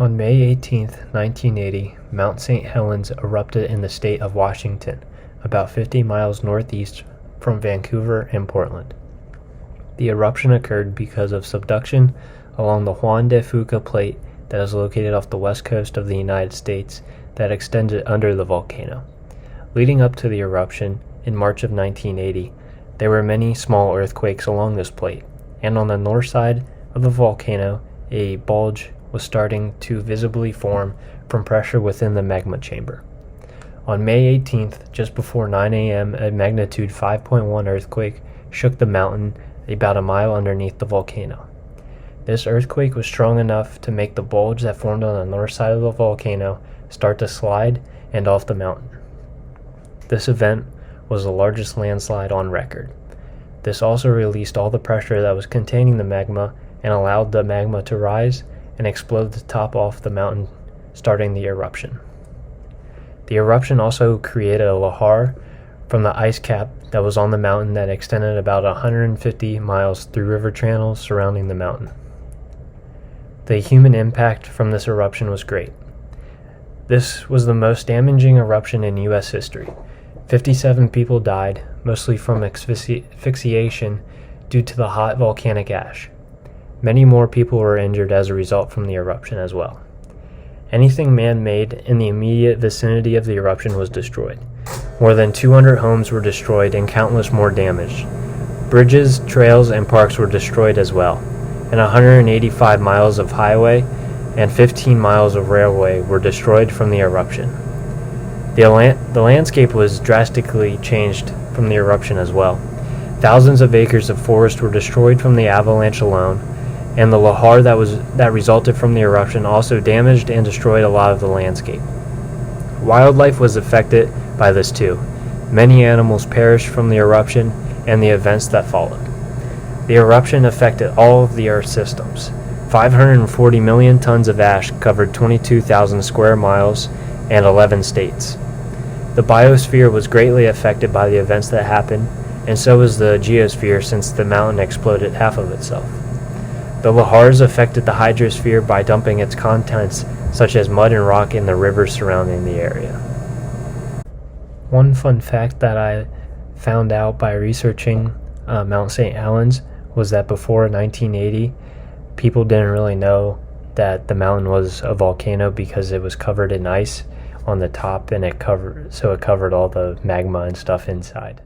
On May 18, 1980, Mount St. Helens erupted in the state of Washington, about 50 miles northeast from Vancouver and Portland. The eruption occurred because of subduction along the Juan de Fuca plate that is located off the west coast of the United States that extended under the volcano. Leading up to the eruption in March of 1980, there were many small earthquakes along this plate, and on the north side of the volcano, a bulge was starting to visibly form from pressure within the magma chamber. On May 18th, just before 9 a.m., a magnitude 5.1 earthquake shook the mountain about a mile underneath the volcano. This earthquake was strong enough to make the bulge that formed on the north side of the volcano start to slide and off the mountain. This event was the largest landslide on record. This also released all the pressure that was containing the magma and allowed the magma to rise and explode the top off the mountain, starting the eruption. The eruption also created a lahar from the ice cap that was on the mountain that extended about 150 miles through river channels surrounding the mountain. The human impact from this eruption was great. This was the most damaging eruption in U.S. history. 57 people died, mostly from asphyxiation due to the hot volcanic ash. Many more people were injured as a result from the eruption as well. Anything man-made in the immediate vicinity of the eruption was destroyed. More than 200 homes were destroyed and countless more damaged. Bridges, trails, and parks were destroyed as well, and 185 miles of highway and 15 miles of railway were destroyed from the eruption. The landscape was drastically changed from the eruption as well. Thousands of acres of forest were destroyed from the avalanche alone, and the lahar that resulted from the eruption also damaged and destroyed a lot of the landscape. Wildlife was affected by this too. Many animals perished from the eruption and the events that followed. The eruption affected all of the Earth's systems. 540 million tons of ash covered 22,000 square miles and 11 states. The biosphere was greatly affected by the events that happened, and so was the geosphere since the mountain exploded half of itself. The lahars affected the hydrosphere by dumping its contents, such as mud and rock, in the rivers surrounding the area. One fun fact that I found out by researching Mount St. Helens was that before 1980, people didn't really know that the mountain was a volcano because it was covered in ice on the top, and it covered all the magma and stuff inside.